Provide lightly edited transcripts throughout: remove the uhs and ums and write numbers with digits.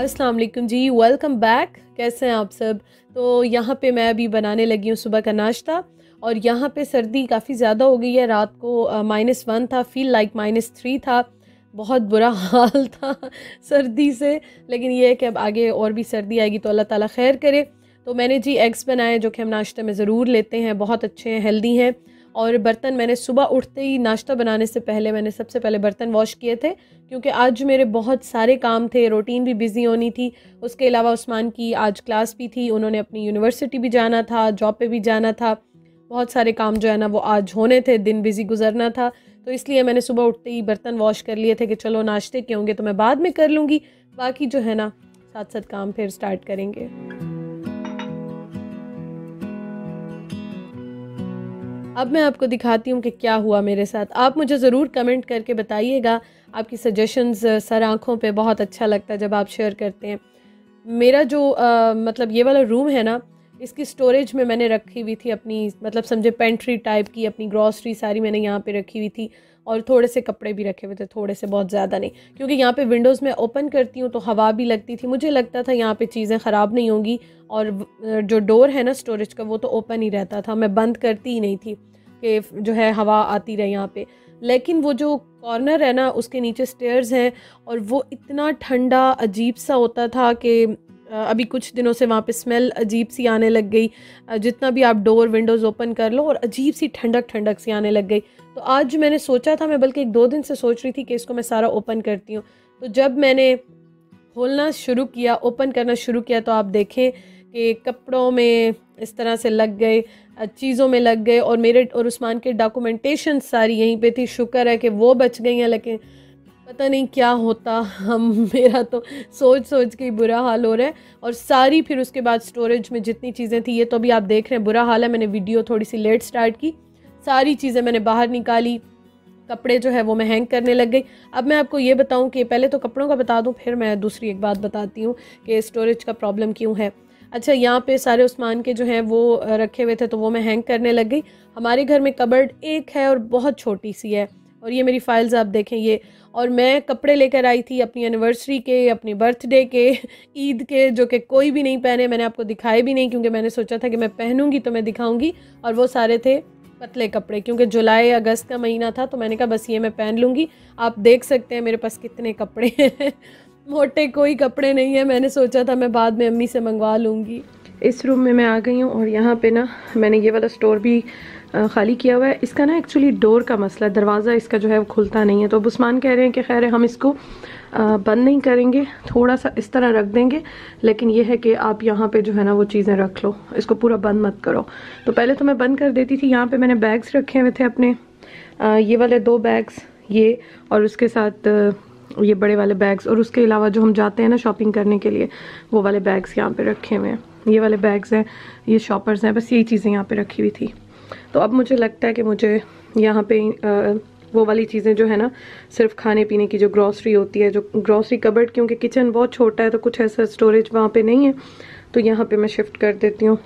अस्सलाम वालेकुम जी, welcome back. कैसे हैं आप सब? तो यहाँ पे मैं अभी बनाने लगी हूँ सुबह का नाश्ता। और यहाँ पे सर्दी काफ़ी ज़्यादा हो गई है। रात को -1 था, फील लाइक -3 था। बहुत बुरा हाल था सर्दी से। लेकिन ये है कि अब आगे और भी सर्दी आएगी तो अल्लाह ताला खैर करे। तो मैंने जी एग्स बनाए जो कि हम नाश्ते में ज़रूर लेते हैं, बहुत अच्छे हैं, हेल्दी हैं। और बर्तन मैंने सुबह उठते ही नाश्ता बनाने से पहले मैंने सबसे पहले बर्तन वॉश किए थे, क्योंकि आज मेरे बहुत सारे काम थे, रूटीन भी बिज़ी होनी थी। उसके अलावा उस्मान की आज क्लास भी थी, उन्होंने अपनी यूनिवर्सिटी भी जाना था, जॉब पे भी जाना था। बहुत सारे काम जो है ना वो आज होने थे, दिन बिज़ी गुजरना था। तो इसलिए मैंने सुबह उठते ही बर्तन वॉश कर लिए थे कि चलो नाश्ते के होंगे तो मैं बाद में कर लूँगी, बाकी जो है ना साथ साथ काम फिर स्टार्ट करेंगे। अब मैं आपको दिखाती हूँ कि क्या हुआ मेरे साथ। आप मुझे ज़रूर कमेंट करके बताइएगा, आपकी सजेशंस सर आँखों पे बहुत अच्छा लगता है जब आप शेयर करते हैं। मेरा जो मतलब ये वाला रूम है ना, इसकी स्टोरेज में मैंने रखी हुई थी अपनी, मतलब समझे पेंट्री टाइप की, अपनी ग्रॉसरी सारी मैंने यहाँ पे रखी हुई थी। और थोड़े से कपड़े भी रखे हुए थे, थोड़े से, बहुत ज़्यादा नहीं, क्योंकि यहाँ पे विंडोज़ में ओपन करती हूँ तो हवा भी लगती थी। मुझे लगता था यहाँ पे चीज़ें ख़राब नहीं होंगी। और जो डोर है ना स्टोरेज का, वो तो ओपन ही रहता था, मैं बंद करती ही नहीं थी कि जो है हवा आती रहे यहाँ पे। लेकिन वो जो कॉर्नर है ना, उसके नीचे स्टेयर्स हैं और वो इतना ठंडा अजीब सा होता था कि अभी कुछ दिनों से वहाँ पे स्मेल अजीब सी आने लग गई। जितना भी आप डोर विंडोज़ ओपन कर लो और अजीब सी ठंडक ठंडक सी आने लग गई। तो आज मैंने सोचा था, मैं बल्कि 1-2 दिन से सोच रही थी कि इसको मैं सारा ओपन करती हूँ। तो जब मैंने खोलना शुरू किया, ओपन करना शुरू किया, तो आप देखें कि कपड़ों में इस तरह से लग गए, चीज़ों में लग गए। और मेरे और उस्मान के डॉक्यूमेंटेशन सारी यहीं पे थी। शुक्र है कि वो बच गई हैं, लेकिन पता नहीं क्या होता हम मेरा तो सोच सोच के ही बुरा हाल हो रहा है। और सारी फिर उसके बाद स्टोरेज में जितनी चीज़ें थी, ये तो अभी आप देख रहे हैं बुरा हाल है। मैंने वीडियो थोड़ी सी लेट स्टार्ट की, सारी चीज़ें मैंने बाहर निकाली, कपड़े जो है वो मैं हैंग करने लग गई। अब मैं आपको ये बताऊं कि पहले तो कपड़ों का बता दूं, फिर मैं दूसरी एक बात बताती हूँ कि स्टोरेज का प्रॉब्लम क्यों है। अच्छा, यहाँ पे सारे उस्मान के जो हैं वो रखे हुए थे, तो वो मैं हैंग करने लग गई। हमारे घर में कबर्ड एक है और बहुत छोटी सी है। और ये मेरी फाइल्स आप देखें ये। और मैं कपड़े लेकर आई थी अपनी एनिवर्सरी के, अपनी बर्थडे के, ईद के, जो कि कोई भी नहीं पहने, मैंने आपको दिखाए भी नहीं, क्योंकि मैंने सोचा था कि मैं पहनूंगी तो मैं दिखाऊंगी। और वो सारे थे पतले कपड़े, क्योंकि जुलाई अगस्त का महीना था, तो मैंने कहा बस ये मैं पहन लूँगी। आप देख सकते हैं मेरे पास कितने कपड़े हैं मोटे कोई कपड़े नहीं है। मैंने सोचा था मैं बाद में अम्मी से मंगवा लूँगी। इस रूम में मैं आ गई हूँ और यहाँ पे ना मैंने ये वाला स्टोर भी खाली किया हुआ है। इसका ना एक्चुअली डोर का मसला है, दरवाज़ा इसका जो है वो खुलता नहीं है। तो उस्मान कह रहे हैं कि खैर हम इसको बंद नहीं करेंगे, थोड़ा सा इस तरह रख देंगे, लेकिन ये है कि आप यहाँ पे जो है ना वो चीज़ें रख लो, इसको पूरा बंद मत करो। तो पहले तो मैं बंद कर देती थी। यहाँ पे मैंने बैग्स रखे हुए थे अपने, ये वाले 2 बैग्स, ये और उसके साथ ये बड़े वाले बैग्स, और उसके अलावा जो हम जाते हैं ना शॉपिंग करने के लिए, वो वाले बैग्स यहाँ पे रखे हुए हैं। ये वाले बैग्स हैं, ये शॉपर्स हैं, बस यही चीज़ें यहाँ पे रखी हुई थी। तो अब मुझे लगता है कि मुझे यहाँ पे वो वाली चीज़ें जो है ना, सिर्फ खाने पीने की जो ग्रॉसरी होती है, जो ग्रॉसरी कबर्ड, क्योंकि किचन बहुत छोटा है तो कुछ ऐसा स्टोरेज वहाँ पे नहीं है, तो यहाँ पे मैं शिफ्ट कर देती हूँ।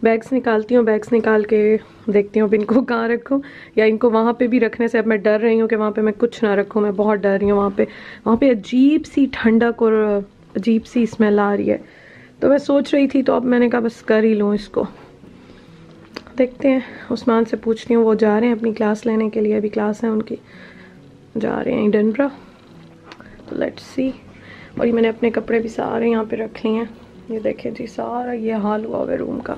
बैग्स निकालती हूँ, बैग्स निकाल के देखती हूँ अब इनको कहाँ रखूँ, या इनको वहाँ पे भी रखने से अब मैं डर रही हूँ कि वहाँ पे मैं कुछ ना रखूँ। मैं बहुत डर रही हूँ, वहाँ पे अजीब सी ठंडक और अजीब सी स्मेल आ रही है। तो मैं सोच रही थी, तो अब मैंने कहा बस कर ही लूँ इसको। देखते हैं, उस्मान से पूछती हूँ, वो जा रहे हैं अपनी क्लास लेने के लिए, अभी क्लास है उनकी, जा रहे हैं एडिनबरा, तो लेट्स सी। और ये मैंने अपने कपड़े भी सारे यहाँ पे रख लिए हैं। ये देखें जी, सारा ये हाल हुआ हुआ रूम का।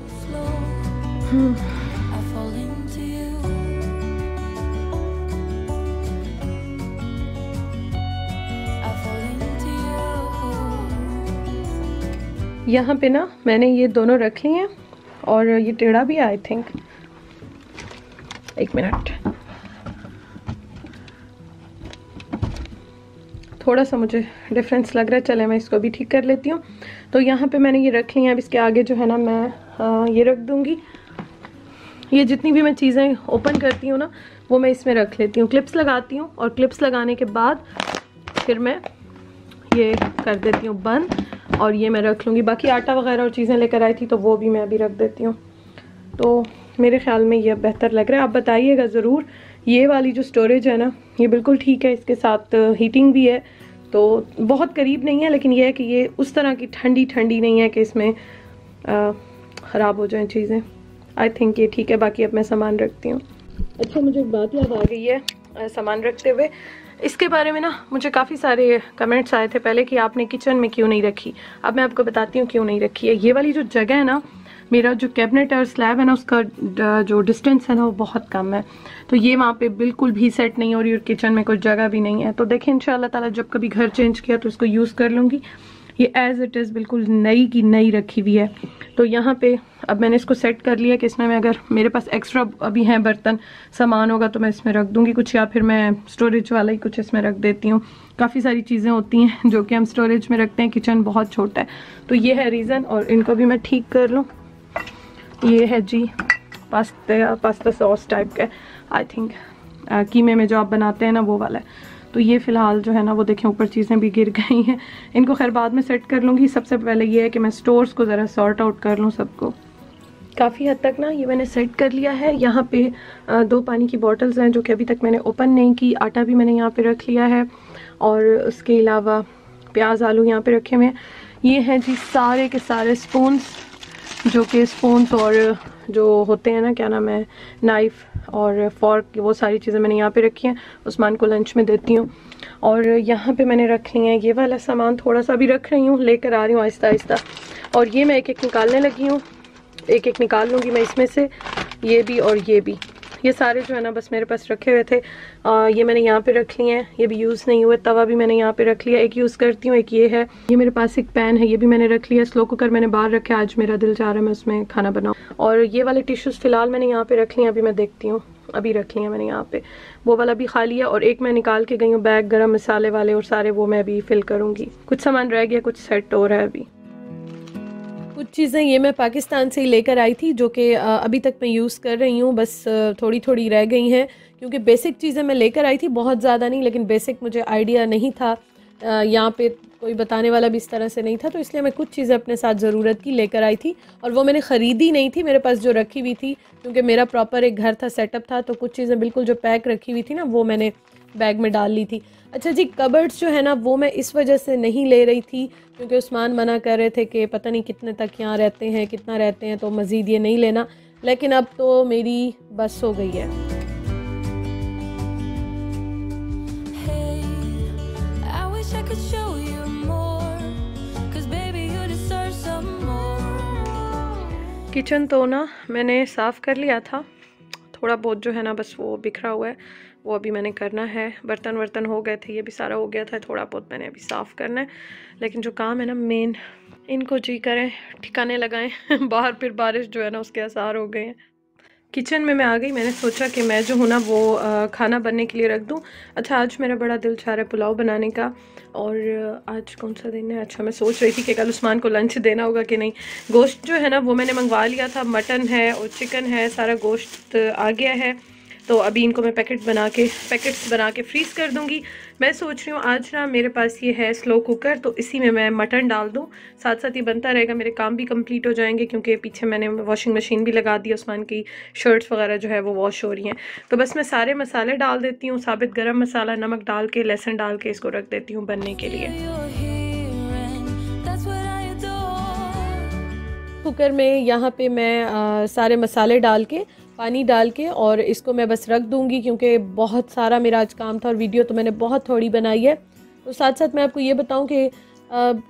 यहाँ पे ना मैंने ये दोनों रख लिए हैं, और ये टेढ़ा भी है आई थिंक। एक मिनट, थोड़ा सा मुझे डिफरेंस लग रहा है, चले मैं इसको भी ठीक कर लेती हूँ। तो यहाँ पे मैंने ये रख ली हैं। अब इसके आगे जो है ना मैं ये रख दूँगी। ये जितनी भी मैं चीज़ें ओपन करती हूँ ना, वो मैं इसमें रख लेती हूँ, क्लिप्स लगाती हूँ, और क्लिप्स लगाने के बाद फिर मैं ये कर देती हूँ बंद, और ये मैं रख लूँगी। बाकी आटा वगैरह और चीज़ें लेकर आई थी, तो वो भी मैं अभी रख देती हूँ। तो मेरे ख्याल में ये बेहतर लग रहा है, आप बताइएगा ज़रूर। ये वाली जो स्टोरेज है ना, ये बिल्कुल ठीक है, इसके साथ हीटिंग भी है, तो बहुत करीब नहीं है, लेकिन यह है कि ये उस तरह की ठंडी ठंडी नहीं है कि इसमें ख़राब हो जाएं चीज़ें। आई थिंक ये ठीक है। बाकी अब मैं सामान रखती हूँ। अच्छा, मुझे एक बात याद आ गई है सामान रखते हुए। इसके बारे में ना मुझे काफ़ी सारे कमेंट्स आए थे पहले कि आपने किचन में क्यों नहीं रखी। अब मैं आपको बताती हूँ क्यों नहीं रखी है। ये वाली जो जगह है ना, मेरा जो कैबिनेट और स्लैब है ना, उसका जो डिस्टेंस है ना वो बहुत कम है, तो ये वहाँ पे बिल्कुल भी सेट नहीं हो रही और किचन में कोई जगह भी नहीं है। तो देखें इंशाल्लाह ताला जब कभी घर चेंज किया तो इसको यूज़ कर लूँगी। ये एज़ इट इज़ बिल्कुल नई की नई रखी हुई है। तो यहाँ पे अब मैंने इसको सेट कर लिया कि इसमें मैं, अगर मेरे पास एक्स्ट्रा अभी हैं बर्तन सामान होगा तो मैं इसमें रख दूँगी कुछ, या फिर मैं स्टोरेज वाला ही कुछ इसमें रख देती हूँ। काफ़ी सारी चीज़ें होती हैं जो कि हम स्टोरेज में रखते हैं, किचन बहुत छोटा है, तो ये है रीज़न। और इनको भी मैं ठीक कर लूँ। ये है जी पास्ता सॉस टाइप का, आई थिंक कीमे में जो आप बनाते हैं ना वो वाला है। तो ये फ़िलहाल जो है ना वो देखें ऊपर चीज़ें भी गिर गई हैं, इनको खैर बाद में सेट कर लूँगी। सबसे पहले ये है कि मैं स्टोर्स को ज़रा सॉर्ट आउट कर लूँ सबको। काफ़ी हद तक ना ये मैंने सेट कर लिया है। यहाँ पे 2 पानी की बॉटल्स हैं जो कि अभी तक मैंने ओपन नहीं की। आटा भी मैंने यहाँ पे रख लिया है और उसके अलावा प्याज आलू यहाँ पे रखे हुए हैं। ये हैं जी सारे के सारे स्पून्स, जो कि स्पून्स और जो होते हैं ना, क्या नाम है, नाइफ़ और फॉर्क, वो सारी चीज़ें मैंने यहाँ पे रखी हैं। उस्मान को लंच में देती हूँ। और यहाँ पे मैंने रख ली है ये वाला सामान, थोड़ा सा भी रख रही हूँ, लेकर आ रही हूँ आहिस्ता आहिस्ता। और ये मैं एक एक निकालने लगी हूँ, एक एक निकाल लूँगी मैं इसमें से, ये भी और ये भी। ये सारे जो है ना बस मेरे पास रखे हुए थे। ये मैंने यहाँ पे रख लिए हैं, ये भी यूज़ नहीं हुए। तवा भी मैंने यहाँ पे रख लिया, एक यूज़ करती हूँ, एक ये है। ये मेरे पास एक पैन है, ये भी मैंने रख लिया। स्लो कुकर मैंने बाहर रखा है, आज मेरा दिल चाह रहा है मैं उसमें खाना बनाऊँ। और ये वाले टिश्यूज़ फ़िलहाल मैंने यहाँ पे रख लिए, अभी मैं देखती हूँ, अभी रख लिया मैंने यहाँ पे। वो वाला भी खाली है और एक मैं निकाल के गई हूँ बैग गरम मसाले वाले, और सारे वो मैं अभी फिल करूँगी। कुछ सामान रह गया, कुछ सेट हो रहा है अभी। कुछ चीज़ें ये मैं पाकिस्तान से ही लेकर आई थी जो कि अभी तक मैं यूज़ कर रही हूँ, बस थोड़ी थोड़ी रह गई हैं, क्योंकि बेसिक चीज़ें मैं लेकर आई थी, बहुत ज़्यादा नहीं, लेकिन बेसिक मुझे आइडिया नहीं था, यहाँ पे कोई बताने वाला भी इस तरह से नहीं था, तो इसलिए मैं कुछ चीज़ें अपने साथ ज़रूरत की लेकर आई थी। और वो मैंने ख़रीदी नहीं थी, मेरे पास जो रखी हुई थी, क्योंकि मेरा प्रॉपर एक घर था, सेटअप था, तो कुछ चीज़ें बिल्कुल जो पैक रखी हुई थी ना वो मैंने बैग में डाल ली थी। अच्छा जी, कबर्ड्स जो है ना वो मैं इस वजह से नहीं ले रही थी क्योंकि उस्मान मना कर रहे थे कि पता नहीं कितने तक यहाँ रहते हैं, कितना रहते हैं, तो मज़ीद ये नहीं लेना। लेकिन अब तो मेरी बस हो गई है। किचन तो ना मैंने साफ़ कर लिया था, थोड़ा बहुत जो है ना बस वो बिखरा हुआ है, वो अभी मैंने करना है। बर्तन वर्तन हो गए थे, ये भी सारा हो गया था, थोड़ा बहुत मैंने अभी साफ़ करना है। लेकिन जो काम है ना मेन, इनको जी करें ठिकाने लगाएं बाहर फिर बारिश जो है ना उसके आसार हो गए हैं। किचन में मैं आ गई, मैंने सोचा कि मैं जो हूँ ना वो खाना बनने के लिए रख दूँ। अच्छा, आज मेरा बड़ा दिल चाह रहा है पुलाव बनाने का, और आज कौन सा दिन है? अच्छा, मैं सोच रही थी कि कल उस्मान को लंच देना होगा कि नहीं। गोश्त जो है ना वो मैंने मंगवा लिया था, मटन है और चिकन है, सारा गोश्त आ गया है। तो अभी इनको मैं पैकेट्स बना के फ्रीज़ कर दूँगी। मैं सोच रही हूँ आज ना मेरे पास ये है स्लो कुकर, तो इसी में मैं मटन डाल दूँ, साथ साथ ही बनता रहेगा, मेरे काम भी कंप्लीट हो जाएंगे, क्योंकि पीछे मैंने वॉशिंग मशीन भी लगा दी, उस्मान की शर्ट्स वगैरह जो है वो वॉश हो रही हैं। तो बस मैं सारे मसाले डाल देती हूँ, साबित गरम मसाला, नमक डाल के, लहसुन डाल के इसको रख देती हूँ बनने के लिए। कुकर में यहाँ पे मैं सारे मसाले डाल के, पानी डाल के, और इसको मैं बस रख दूँगी, क्योंकि बहुत सारा मेरा आज काम था और वीडियो तो मैंने बहुत थोड़ी बनाई है। तो साथ साथ मैं आपको ये बताऊँ कि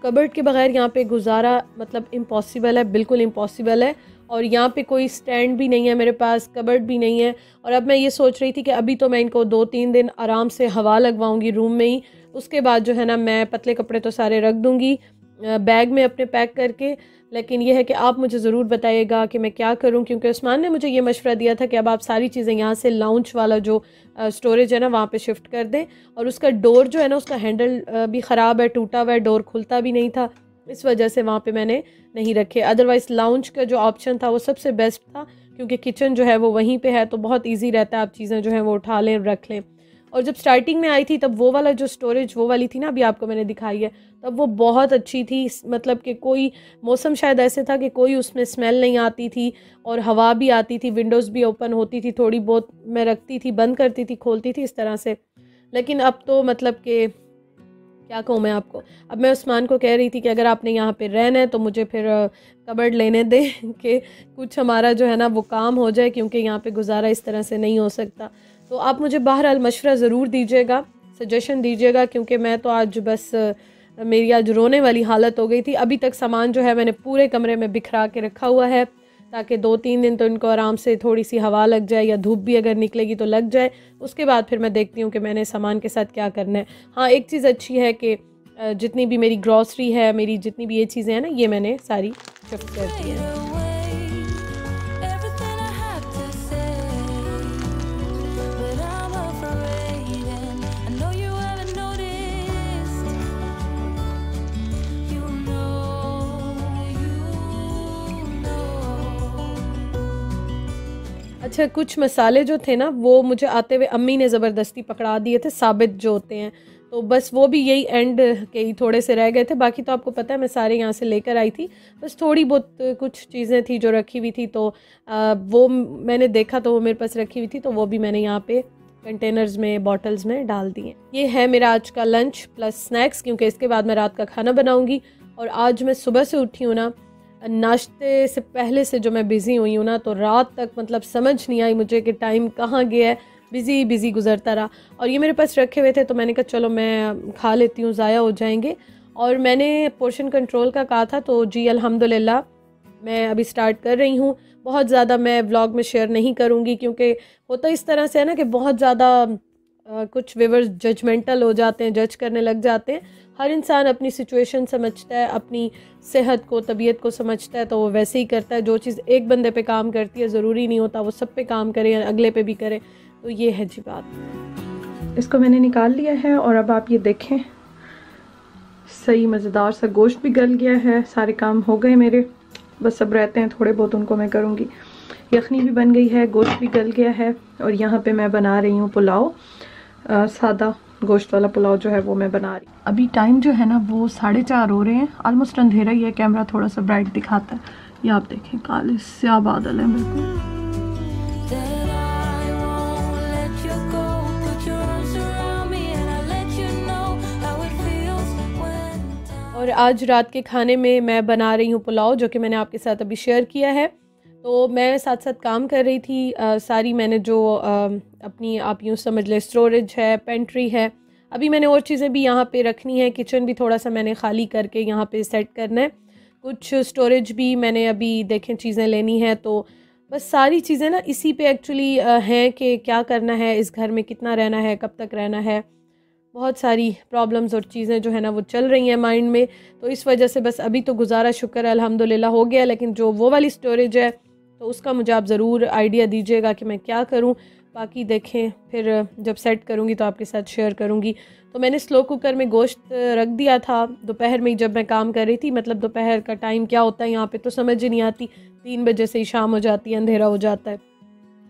कबर्ड के बगैर यहाँ पे गुजारा मतलब इम्पॉसिबल है, बिल्कुल इम्पॉसिबल है। और यहाँ पे कोई स्टैंड भी नहीं है मेरे पास, कबर्ड भी नहीं है। और अब मैं ये सोच रही थी कि अभी तो मैं इनको 2-3 दिन आराम से हवा लगवाऊँगी रूम में ही, उसके बाद जो है ना मैं पतले कपड़े तो सारे रख दूँगी बैग में अपने पैक करके। लेकिन यह है कि आप मुझे ज़रूर बताइएगा कि मैं क्या करूं, क्योंकि उस्मान ने मुझे ये मशवरा दिया था कि अब आप सारी चीज़ें यहाँ से लाउंज वाला जो स्टोरेज है ना वहाँ पे शिफ्ट कर दें। और उसका डोर जो है ना उसका हैंडल भी ख़राब है, टूटा हुआ है, डोर खुलता भी नहीं था, इस वजह से वहाँ पे मैंने नहीं रखे। अदरवाइज़ लाउंज का जो ऑप्शन था वो सबसे बेस्ट था, क्योंकि किचन जो है वो वहीं पर है, तो बहुत ईजी रहता है, आप चीज़ें जो हैं वो उठा लें, रख लें। और जब स्टार्टिंग में आई थी तब वो वाला जो स्टोरेज वो वाली थी ना, अभी आपको मैंने दिखाई है, तब वो बहुत अच्छी थी। मतलब कि कोई मौसम शायद ऐसे था कि कोई उसमें स्मेल नहीं आती थी और हवा भी आती थी, विंडोज़ भी ओपन होती थी, थोड़ी बहुत मैं रखती थी, बंद करती थी, खोलती थी, इस तरह से। लेकिन अब तो मतलब कि क्या कहूँ मैं आपको। अब मैं उस्मान को कह रही थी कि अगर आपने यहाँ पे रहना है तो मुझे फिर कबर्ड लेने दें कि कुछ हमारा जो है ना वो काम हो जाए, क्योंकि यहाँ पे गुजारा इस तरह से नहीं हो सकता। तो आप मुझे बहरहाल मशवरा ज़रूर दीजिएगा, सजेशन दीजिएगा, क्योंकि मैं तो आज बस मेरी आज रोने वाली हालत हो गई थी। अभी तक सामान जो है मैंने पूरे कमरे में बिखरा के रखा हुआ है, ताकि 2-3 दिन तो इनको आराम से थोड़ी सी हवा लग जाए या धूप भी अगर निकलेगी तो लग जाए। उसके बाद फिर मैं देखती हूँ कि मैंने सामान के साथ क्या करना है। हाँ, एक चीज़ अच्छी है कि जितनी भी मेरी ग्रॉसरी है, मेरी जितनी भी ये चीज़ें हैं ना, ये मैंने सारी शिफ्ट कर दी हैं। अच्छा, कुछ मसाले जो थे ना वो मुझे आते हुए अम्मी ने ज़बरदस्ती पकड़ा दिए थे, साबित जो होते हैं, तो बस वो भी यही एंड के ही थोड़े से रह गए थे। बाकी तो आपको पता है मैं सारे यहाँ से लेकर आई थी, बस थोड़ी बहुत कुछ चीज़ें थी जो रखी हुई थी, तो वो मैंने देखा तो वो मेरे पास रखी हुई थी, तो वो भी मैंने यहाँ पे कंटेनर्स में, बॉटल्स में डाल दिए। ये है मेरा आज का लंच प्लस स्नैक्स, क्योंकि इसके बाद मैं रात का खाना बनाऊँगी। और आज मैं सुबह से उठी हूँ ना, नाश्ते से पहले से जो मैं बिज़ी हुई हूँ ना, तो रात तक मतलब समझ नहीं आई मुझे कि टाइम कहाँ गया है, बिज़ी बिज़ी गुजरता रहा। और ये मेरे पास रखे हुए थे तो मैंने कहा चलो मैं खा लेती हूँ, ज़ाया हो जाएंगे। और मैंने पोर्शन कंट्रोल का कहा था, तो जी अल्हम्दुलिल्लाह मैं अभी स्टार्ट कर रही हूँ। बहुत ज़्यादा मैं व्लॉग में शेयर नहीं करूँगी, क्योंकि होता इस तरह से है ना कि बहुत ज़्यादा कुछ व्यूअर्स जजमेंटल हो जाते हैं, जज करने लग जाते हैं। हर इंसान अपनी सिचुएशन समझता है, अपनी सेहत को, तबीयत को समझता है, तो वो वैसे ही करता है। जो चीज़ एक बंदे पे काम करती है ज़रूरी नहीं होता वो सब पे काम करे या अगले पे भी करे। तो ये है जी बात। इसको मैंने निकाल लिया है और अब आप ये देखें, सही मज़ेदार सा गोश्त भी गल गया है, सारे काम हो गए मेरे, बस सब रहते हैं थोड़े बहुत, उनको मैं करूँगी। यखनी भी बन गई है, गोश्त भी गल गया है, और यहाँ पे मैं बना रही हूँ पुलाव, सादा गोश्त वाला पुलाव जो है वो मैं बना रही। अभी टाइम जो है ना वो 4:30 हो रहे हैं, ऑलमोस्ट अंधेरा ही है, कैमरा थोड़ा सा ब्राइट दिखाता है। ये आप देखें, काले स्याह बादल हैं बिल्कुल। और आज रात के खाने में मैं बना रही हूँ पुलाव, जो कि मैंने आपके साथ अभी शेयर किया है। तो मैं साथ साथ काम कर रही थी, सारी मैंने जो अपनी आप यूँ समझ लें स्टोरेज है, पेंट्री है, अभी मैंने और चीज़ें भी यहाँ पे रखनी है। किचन भी थोड़ा सा मैंने खाली करके यहाँ पे सेट करना है, कुछ स्टोरेज भी मैंने अभी देखें चीज़ें लेनी है। तो बस सारी चीज़ें ना इसी पे एक्चुअली हैं कि क्या करना है, इस घर में कितना रहना है, कब तक रहना है। बहुत सारी प्रॉब्लम्स और चीज़ें जो है ना वो चल रही हैं माइंड में, तो इस वजह से बस अभी तो गुजारा शुक्र है अल्हम्दुलिल्लाह हो गया। लेकिन जो वो वाली स्टोरेज है तो उसका मुझे आप ज़रूर आइडिया दीजिएगा कि मैं क्या करूं। बाकी देखें फिर जब सेट करूंगी तो आपके साथ शेयर करूंगी। तो मैंने स्लो कुकर में गोश्त रख दिया था दोपहर में जब मैं काम कर रही थी। मतलब दोपहर का टाइम क्या होता है यहाँ पे तो समझ ही नहीं आती, 3 बजे से ही शाम हो जाती है, अंधेरा हो जाता है,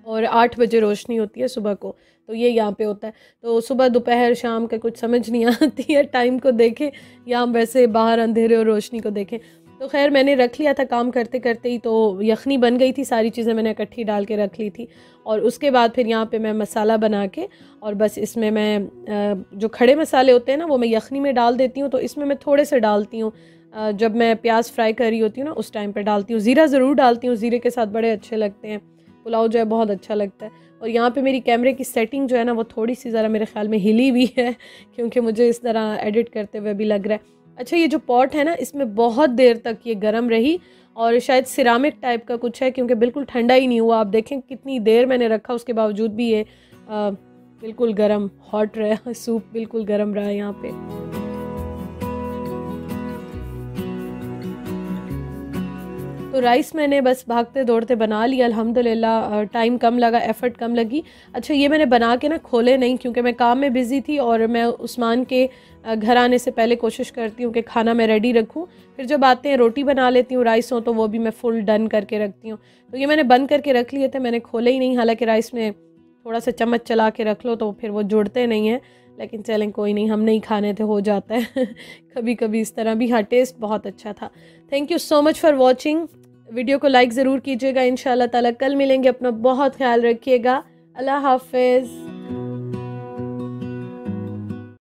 और 8 बजे रोशनी होती है सुबह को। तो ये यहाँ पे होता है, तो सुबह दोपहर शाम का कुछ समझ नहीं आती है टाइम को देखें या हम वैसे बाहर अंधेरे और रोशनी को देखें। तो खैर मैंने रख लिया था काम करते करते ही, तो यखनी बन गई थी, सारी चीज़ें मैंने इकट्ठी डाल के रख ली थी। और उसके बाद फिर यहाँ पे मैं मसाला बना के और बस इसमें मैं जो खड़े मसाले होते हैं ना वो मैं यखनी में डाल देती हूँ। तो इसमें मैं थोड़े से डालती हूँ, जब मैं प्याज फ्राई कर रही होती हूँ ना उस टाइम पर डालती हूँ। ज़ीरा ज़रूर डालती हूँ, ज़ीरे के साथ बड़े अच्छे लगते हैं, पुलाव जो है बहुत अच्छा लगता है। और यहाँ पे मेरी कैमरे की सेटिंग जो है ना वो थोड़ी सी ज़रा मेरे ख्याल में हिली हुई है, क्योंकि मुझे इस तरह एडिट करते हुए भी लग रहा है। अच्छा, ये जो पॉट है ना इसमें बहुत देर तक ये गर्म रही, और शायद सिरामिक टाइप का कुछ है, क्योंकि बिल्कुल ठंडा ही नहीं हुआ। आप देखें कितनी देर मैंने रखा, उसके बावजूद भी ये बिल्कुल गर्म हॉट रहा, सूप बिल्कुल गर्म रहा यहाँ पे। तो राइस मैंने बस भागते दौड़ते बना लिया अल्हम्दुलिल्लाह, टाइम कम लगा, एफ़र्ट कम लगी। अच्छा, ये मैंने बना के ना खोले नहीं, क्योंकि मैं काम में बिज़ी थी, और मैं उस्मान के घर आने से पहले कोशिश करती हूँ कि खाना मैं रेडी रखूँ। फिर जब आते हैं रोटी बना लेती हूँ, राइस हो तो वो भी मैं फुल डन करके रखती हूँ। तो ये मैंने बंद करके रख लिए थे, मैंने खोले ही नहीं। हालाँकि राइस में थोड़ा सा चम्मच चला के रख लो तो फिर वो जुड़ते नहीं हैं, लेकिन चलें कोई नहीं, हम नहीं खाने थे, हो जाता है कभी कभी इस तरह भी। हाँ, टेस्ट बहुत अच्छा था। Thank you so much for watching. Video को लाइक ज़रूर कीजिएगा। इंशाल्लाह ताला कल मिलेंगे, अपना बहुत ख्याल रखिएगा। अल्लाह हाफिज़।